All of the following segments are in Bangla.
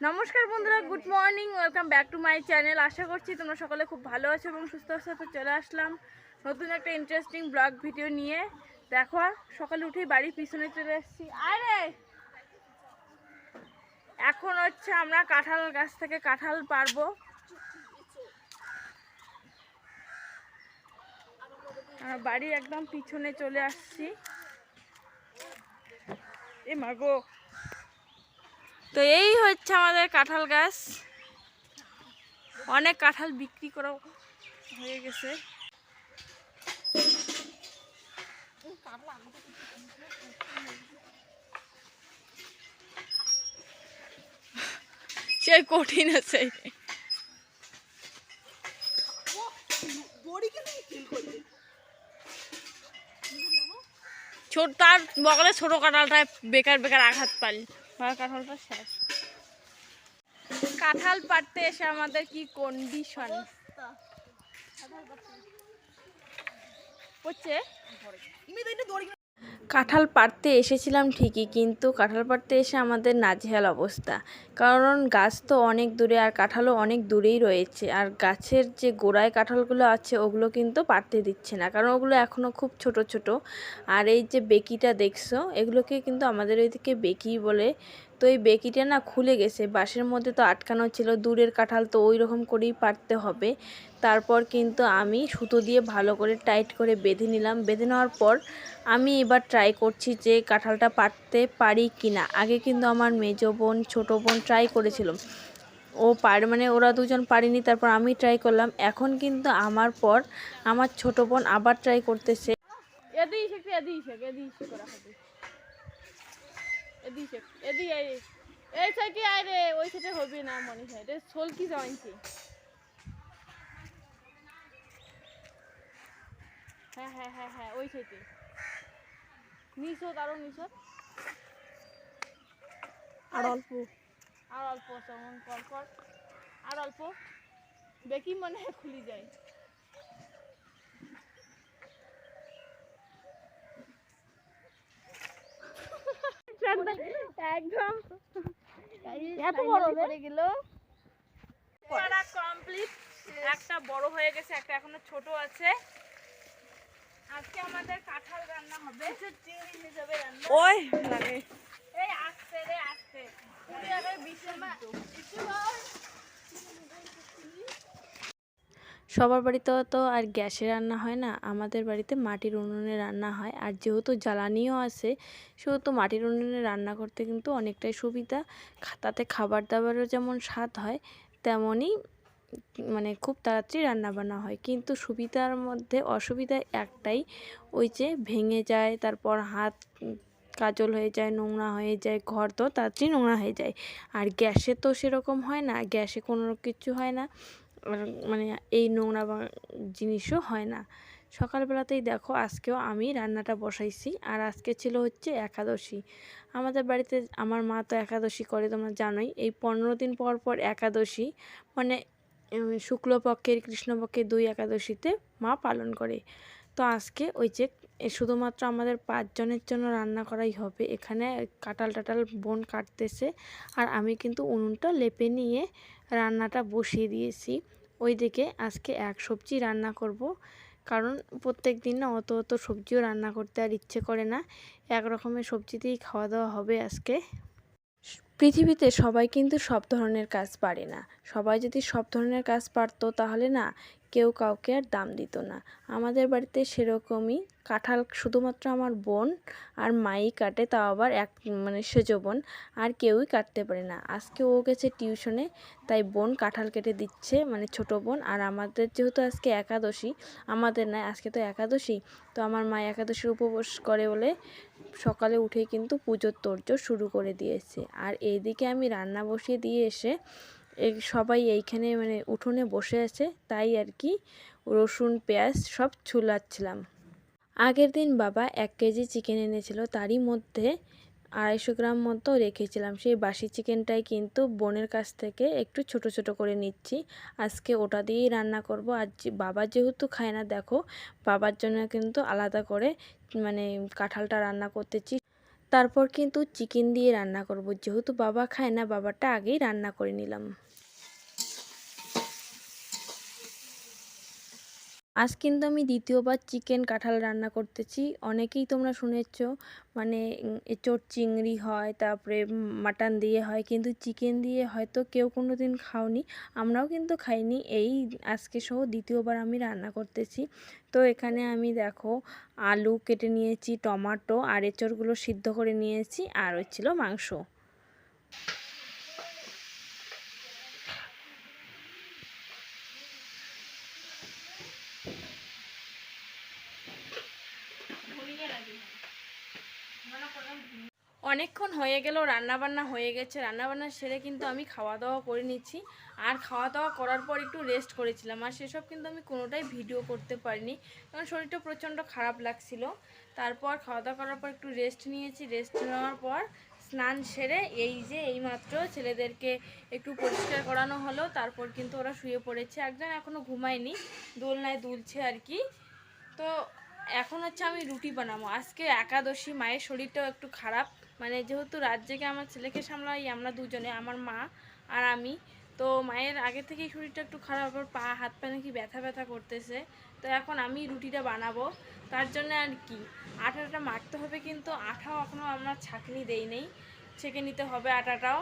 নমস্কার বন্ধুরা, good morning, welcome back to my channel. আশা করছি তোমরা সকলে খুব ভালো আছো এবং সুস্থ আছো। তো চলে আসলাম নতুন একটা ইন্টারেস্টিং ব্লগ ভিডিও নিয়ে। দেখো, সকালে উঠেই বাড়ির পিছনে চলে এসেছি। আরে এখন হচ্ছে আমরা কাঁঠাল গাছ থেকে কাঁঠাল পারবো। বাড়ির একদম পিছনে চলে আসছি। এ মাগো, তো এই হচ্ছে আমাদের কাঁঠাল গাছ। অনেক কাঁঠাল বিক্রি করা হয়ে গেছে। সেই কঠিন আছে। ছোট তার বগলে ছোট কাঁঠালটায় বেকার বেকার আঘাত পালি, কাঁঠালটা শেষ। কাঁঠাল পাড়তে এসে আমাদের কি কন্ডিশন হচ্ছে। কাঁঠাল পাড়তে এসেছিলাম ঠিকই, কিন্তু কাঁঠাল পাড়তে এসে আমাদের নাজেহাল অবস্থা। কারণ গাছ তো অনেক দূরে আর কাঁঠালও অনেক দূরেই রয়েছে। আর গাছের যে গোড়ায় কাঁঠালগুলো আছে ওগুলো কিন্তু পাড়তে দিচ্ছে না, কারণ ওগুলো এখনও খুব ছোট ছোট। আর এই যে বেকিটা দেখছো, এগুলোকে কিন্তু আমাদের ওইদিকে বেকি বলে। তো এই বেকিটা না খুলে গেছে, বাঁশের মধ্যে তো আটকানো ছিল। দূরের কাঁঠাল তো ওই রকম করেই পাড়তে হবে। তারপর কিন্তু আমি সুতো দিয়ে ভালো করে টাইট করে বেঁধে নিলাম। বেঁধে নেওয়ার পর আমি এবার ট্রাই করছি যে কাঁঠালটা পাড়তে পারি কি না। আগে কিন্তু আমার মেজো বোন ছোটো বোন ট্রাই করেছিল, ও মানে ওরা দুজন পারেনি, তারপর আমি ট্রাই করলাম। এখন কিন্তু আমার পর আমার ছোটো বোন আবার ট্রাই করতেছে। হবে না মনে হয় ছোল কি জয়েন্সি। হ্যাঁ হ্যাঁ হ্যাঁ হ্যাঁ, ওই সাইডে নিচত আরো নিচত আর অল্প, আর অল্প তেমন পরপর আর অল্প বেকি মনে হয় খুলি যায়। একদম এত বড় হয়ে গেল। কমপ্লিট, একটা বড় হয়ে গেছে, একটা এখনো ছোট আছে। আজকে আমাদের কাঁঠাল রান্না হবে। ওই লাগে এই আসছে রে আসছে পুরো আগে সবার বাড়িতে তো আর গ্যাসে রান্না হয় না, আমাদের বাড়িতে মাটির উনুনে রান্না হয়। আর যেহেতু জ্বালানিও আছে, সেহেতু মাটির উনুনে রান্না করতে কিন্তু অনেকটাই সুবিধা। তাতে খাবার দাবারও যেমন স্বাদ হয়, তেমনই মানে খুব তাড়াতাড়ি রান্না বান্না হয়। কিন্তু সুবিধার মধ্যে অসুবিধা একটাই, ওই যে ভেঙে যায়, তারপর হাত কাজল হয়ে যায়, নোংরা হয়ে যায়, ঘর তো তাড়াতাড়ি নোংরা হয়ে যায়। আর গ্যাসে তো সেরকম হয় না, গ্যাসে কোনো কিছু হয় না, মানে এই নোংরা জিনিসও হয় না। সকালবেলাতেই দেখো, আজকেও আমি রান্নাটা বসাইছি। আর আজকে ছিল হচ্ছে একাদশী। আমাদের বাড়িতে আমার মা তো একাদশী করে, তোমরা জানোই। এই 15 দিন পর পর একাদশী, মানে শুক্লপক্ষের কৃষ্ণপক্ষের 2 একাদশীতে মা পালন করে। তো আজকে ওই যে শুধুমাত্র আমাদের 5 জনের জন্য রান্না করাই হবে। এখানে কাঁঠাল টাটাল বোন কাটতেছে, আর আমি কিন্তু উনুনটা লেপে নিয়ে রান্নাটা বসিয়ে দিয়েছি। ওইদিকে আজকে এক সবজি রান্না করব, কারণ প্রত্যেক দিন না অত অত সবজিও রান্না করতে আর ইচ্ছে করে না। এক রকমের সবজি দিয়েই খাওয়া দাওয়া হবে আজকে। পৃথিবীতে সবাই কিন্তু সব ধরনের কাজ পারে না। সবাই যদি সব ধরনের কাজ পারতো, তাহলে না কেউ কাউকে আর দাম দিত না। আমাদের বাড়িতে সেরকমই। কাঁঠাল শুধুমাত্র আমার বোন আর মাই কাটে, তাও আবার এক মানে সেজো বোন, আর কেউই কাটতে পারে না। আজকে ও গেছে টিউশনে, তাই বোন কাঁঠাল কেটে দিচ্ছে, মানে ছোট বোন। আর আমাদের যেহেতু আজকে একাদশী, আমাদের নয়, আজকে তো একাদশী, তো আমার মা একাদশীর উপবাস করে বলে সকালে উঠেই কিন্তু পুজোর তোড়জোড় শুরু করে দিয়েছে। আর এইদিকে আমি রান্না বসিয়ে দিয়ে এসে সবাই এইখানে মানে উঠোনে বসে আছে, তাই আর কি রসুন পেঁয়াজ সব ছুলাচ্ছিলাম। আগের দিন বাবা 1 কেজি চিকেন এনেছিল, তারই মধ্যে 250 গ্রাম মতো রেখেছিলাম। সেই বাসি চিকেনটাই কিন্তু বোনের কাছ থেকে একটু ছোট ছোট করে নিচ্ছি। আজকে ওটা দিয়েই রান্না করব। আর বাবা যেহেতু খায় না, দেখো বাবার জন্য কিন্তু আলাদা করে মানে কাঁঠালটা রান্না করতেছি। তারপর কিন্তু চিকেন দিয়ে রান্না করব, যেহেতু বাবা খায় না বাবারটা আগেই রান্না করে নিলাম। আজ কিন্তু আমি দ্বিতীয়বার চিকেন কাঁঠাল রান্না করতেছি। অনেকেই তোমরা শুনেছ মানে এঁচোড় চিংড়ি হয়, তারপরে মাটন দিয়ে হয়, কিন্তু চিকেন দিয়ে হয়তো কেউ কোনো দিন খাওনি, আমরাও কিন্তু খাইনি। এই আজকে সহ দ্বিতীয়বার আমি রান্না করতেছি। তো এখানে আমি দেখো আলু কেটে নিয়েছি, টমাটো আর এঁচোড়গুলো সিদ্ধ করে নিয়েছি, আর হচ্ছিল মাংস। অনেকক্ষণ হয়ে গেল, রান্নাবান্না হয়ে গেছে। রান্নাবান্না সেরে কিন্তু আমি খাওয়া দাওয়া করে নিচ্ছি। আর খাওয়া দাওয়া করার পর একটু রেস্ট করেছিলাম, আর সেসব কিন্তু আমি কোনোটাই ভিডিও করতে পারিনি, কারণ শরীরটা প্রচণ্ড খারাপ লাগছিল। তারপর খাওয়া দাওয়া করার পর একটু রেস্ট নিয়েছি। রেস্ট নেওয়ার পর স্নান সেরে এইমাত্র ছেলেদেরকে একটু পরিষ্কার করানো হলো। তারপর কিন্তু ওরা শুয়ে পড়েছে, একজন এখনও ঘুমায়নি, দোলনায় দুলছে আর কি। তো এখন হচ্ছে আমি রুটি বানাবো। আজকে একাদশী, মায়ের শরীরটাও একটু খারাপ, মানে যেহেতু রাত জেগে আমার ছেলেকে সামলাই আমরা দুজনে, আমার মা আর আমি। তো মায়ের আগে থেকেই শরীরটা একটু খারাপ, আবার পা হাত পা নাকি ব্যথা ব্যথা করতেছে। তো এখন আমি রুটিটা বানাবো, তার জন্য আর কি আটাটা মাখতে হবে, কিন্তু আটাও এখনও আমরা ছাঁকনি দেই নেই, ছেঁকে নিতে হবে আটাটাও।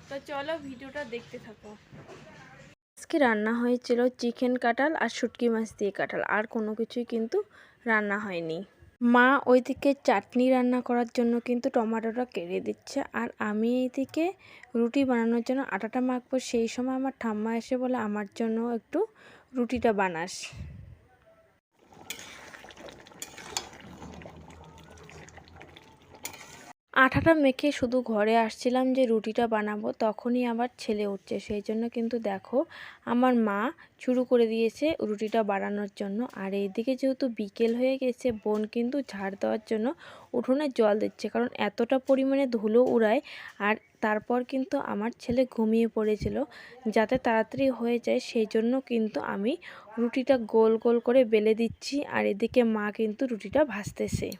তো চলো ভিডিওটা দেখতে থাকো। আজকে রান্না হয়েছিল চিকেন কাঁঠাল আর শুটকি মাছ দিয়ে কাঁঠাল, আর কোনো কিছুই কিন্তু রান্না হয়নি। মা ওইদিকে চাটনি রান্না করার জন্য কিন্তু টমেটোটা কেটে দিচ্ছে, আর আমি এইদিকে রুটি বানানোর জন্য আটাটা মাখবো। সেই সময় আমার ঠাম্মা এসে বলে আমার জন্য একটু রুটিটা বানাস। আটাটা মেখে শুধু ঘরে আসছিলাম যে রুটিটা বানাবো, তখনই আবার ছেলে উঠছে। সেই জন্য কিন্তু দেখো আমার মা শুরু করে দিয়েছে রুটিটা বানানোর জন্য। আর এইদিকে যেহেতু বিকেল হয়ে গেছে, বোন কিন্তু ঝাড় দেওয়ার জন্য উঠোনে জল দিচ্ছে, কারণ এতটা পরিমাণে ধুলো উড়ায়। আর তারপর কিন্তু আমার ছেলে ঘুমিয়ে পড়েছিল, যাতে তাড়াতাড়ি হয়ে যায় সেই জন্য কিন্তু আমি রুটিটা গোল গোল করে বেলে দিচ্ছি, আর এদিকে মা কিন্তু রুটিটা ভাজতেছে।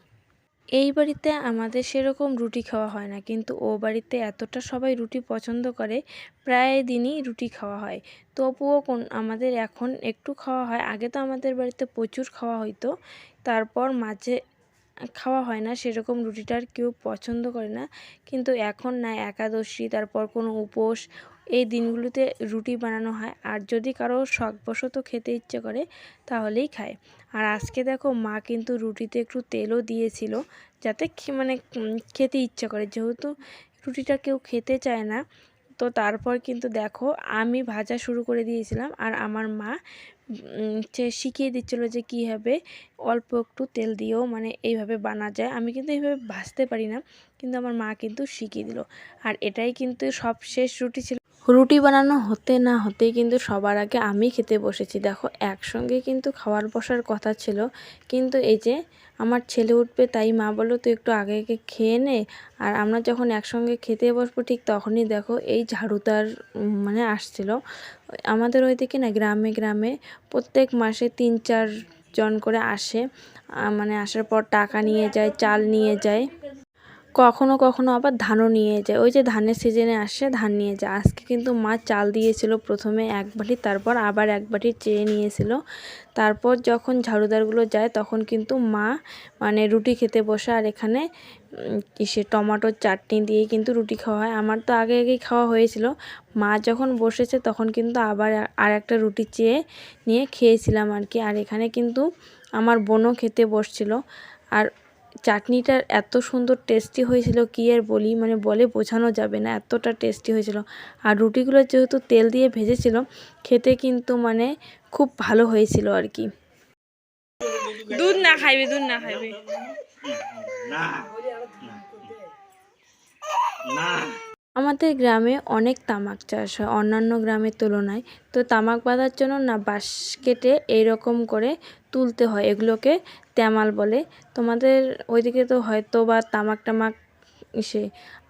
এই বাড়িতে আমাদের সেরকম রুটি খাওয়া হয় না, কিন্তু ও বাড়িতে এতটা সবাই রুটি পছন্দ করে, প্রায় দিনই রুটি খাওয়া হয়। তবুও আমাদের এখন একটু খাওয়া হয়, আগে তো আমাদের বাড়িতে প্রচুর খাওয়া হইতো, তারপর মাঝে খাওয়া হয় না সেরকম, রুটিটার কেউ পছন্দ করে না। কিন্তু এখন না, একাদশী তারপর কোনো উপোস, এই দিনগুলোতে রুটি বানানো হয়, আর যদি কারো শখবশত খেতে ইচ্ছে করে তাহলেই খায়। আর আজকে দেখো মা কিন্তু রুটিতে একটু তেলও দিয়েছিল, যাতে মানে খেতে ইচ্ছা করে, যেহেতু রুটিটা কেউ খেতে চায় না। তো তারপর কিন্তু দেখো আমি ভাজা শুরু করে দিয়েছিলাম, আর আমার মা শিখিয়ে দিচ্ছিলো যে কীভাবে অল্প একটু তেল দিয়েও মানে এইভাবে বানা যায়। আমি কিন্তু এইভাবে ভাজতে পারি না, কিন্তু আমার মা কিন্তু শিখিয়ে দিল। আর এটাই কিন্তু সব শেষ রুটি ছিল। রুটি বানানো হতে না হতেই কিন্তু সবার আগে আমি খেতে বসেছি। দেখো একসঙ্গে কিন্তু খাওয়ার বসার কথা ছিল, কিন্তু এই যে আমার ছেলে উঠবে তাই মা বললো তুই একটু আগে আগে খেয়ে নে। আর আমরা যখন একসঙ্গে খেতে বসবো ঠিক তখনই দেখো এই ঝাড়ুদার মানে আসছিল। আমাদের ওইদিকে না গ্রামে গ্রামে প্রত্যেক মাসে 3-4 জন করে আসে, মানে আসার পর টাকা নিয়ে যায়, চাল নিয়ে যায়, কখনো কখনো আবার ধানও নিয়ে যায়। ওই যে ধানের সিজনে আসে ধান নিয়ে যায়। আজকে কিন্তু মা চাল দিয়েছিল, প্রথমে 1 বাটি, তারপর আবার 1 বাটি চেয়ে নিয়েছিল। তারপর যখন ঝাড়ুদারগুলো যায় তখন কিন্তু মা মানে রুটি খেতে বসে। আর এখানে টমেটোর চাটনি দিয়ে কিন্তু রুটি খাওয়া হয়। আমার তো আগে আগেই খাওয়া হয়েছিল, মা যখন বসেছে তখন কিন্তু আবার আর একটা রুটি চেয়ে নিয়ে খেয়েছিলাম আর কি। আর এখানে কিন্তু আমার বোনও খেতে বসছিল। আর চাটনিটা এত সুন্দর টেস্টি হয়েছিল কি আর বলি, মানে বলে বোঝানো যাবে না, এতটা টেস্টি হয়েছিল। আর রুটিগুলো যেহেতু তেল দিয়ে ভেজেছিল, খেতে কিন্তু মানে খুব ভালো হয়েছিল আর কি। দুধ না খাইবে, দুধ না খাইবে না। আমাদের গ্রামে অনেক তামাক চাষ হয় অন্যান্য গ্রামের তুলনায়। তো তামাক বাঁধার জন্য না বাঁশ কেটে এইরকম করে তুলতে হয়, এগুলোকে তেমাল বলে। তোমাদের ওইদিকে তো হয়তো বা তামাক টামাক সে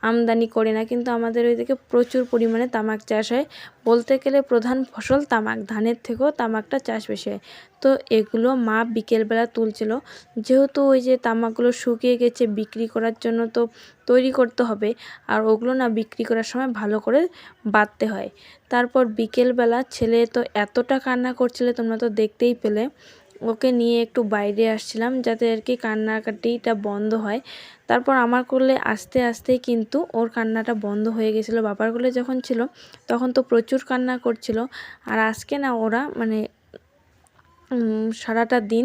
আমদানি করে না, কিন্তু আমাদের ওইদিকে প্রচুর পরিমাণে তামাক চাষ হয়। বলতে গেলে প্রধান ফসল তামাক, ধানের থেকেও তামাকটা চাষ বেশি হয়। তো এগুলো মা বিকেলবেলা তুলছিল, যেহেতু ওই যে তামাকগুলো শুকিয়ে গেছে বিক্রি করার জন্য তো তৈরি করতে হবে, আর ওগুলো না বিক্রি করার সময় ভালো করে বাটতে হয়। তারপর বিকেলবেলা ছেলে তো এতটা কান্না করছিল, তোমরা তো দেখতেই পেলে। ওকে নিয়ে একটু বাইরে আসছিলাম যাতে আর কি কান্নাকাটিটা বন্ধ হয়। তারপর আমার কোলে আস্তে আস্তেই কিন্তু ওর কান্নাটা বন্ধ হয়ে গেছিলো। বাবার কোলে যখন ছিল তখন তো প্রচুর কান্না করছিল। আর আজকে না ওরা মানে সারাটা দিন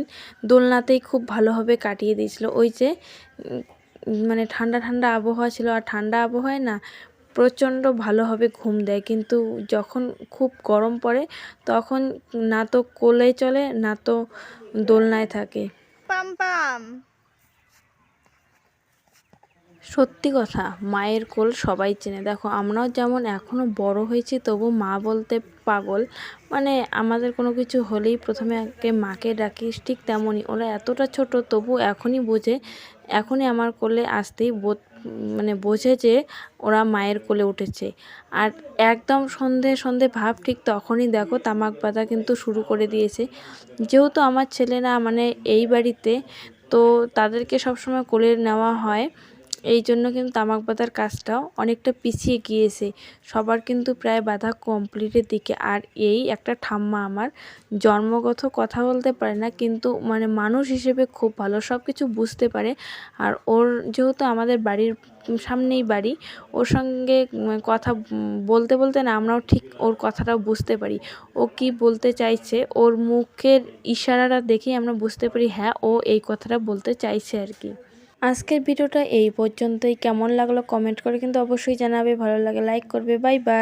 দোলনাতেই খুব ভালোভাবে কাটিয়ে দিয়েছিল। ওই যে মানে ঠান্ডা ঠান্ডা আবহাওয়া ছিল, আর ঠান্ডা আবহাওয়ায় না প্রচণ্ড ভালোভাবে ঘুম দেয়, কিন্তু যখন খুব গরম পড়ে তখন না তো কোলে চলে না তো দোলনায় থাকে। পাম পাম সত্যি কথা, মায়ের কোল সবাই চেনে। দেখো আমরাও যেমন এখনও বড় হয়েছি তবু মা বলতে পাগল, মানে আমাদের কোনো কিছু হলেই প্রথমে আগে মাকে ডাকি, ঠিক তেমনই ওরা এতটা ছোট তবু এখনই বোঝে, এখনই আমার কোলে আসতেই মানে বোঝে যে ওরা মায়ের কোলে উঠেছে। আর একদম সন্ধে সন্ধে ভাব ঠিক তখনই দেখো তামাক বাঁধা কিন্তু শুরু করে দিয়েছে। যেহেতু আমার ছেলেরা মানে এই বাড়িতে, তো তাদেরকে সবসময় কোলে নেওয়া হয়, এই জন্য কিন্তু তামাক বাঁধার কাজটাও অনেকটা পিছিয়ে গিয়েছে। সবার কিন্তু প্রায় বাঁধা কমপ্লিটের দিকে। আর এই একটা ঠাম্মা আমার জন্মগত কথা বলতে পারে না, কিন্তু মানে মানুষ হিসেবে খুব ভালো, সব কিছু বুঝতে পারে। আর ওর যেহেতু আমাদের বাড়ির সামনেই বাড়ি, ওর সঙ্গে কথা বলতে বলতে না আমরাও ঠিক ওর কথাটাও বুঝতে পারি, ও কি বলতে চাইছে। ওর মুখের ইশারাটা দেখেই আমরা বুঝতে পারি হ্যাঁ ও এই কথাটা বলতে চাইছে আর কি। আজকের ভিডিওটা এই পর্যন্তই। কেমন লাগলো কমেন্ট করে কিন্তু অবশ্যই জানাবে, ভালো লাগে লাইক করবে। Bye bye.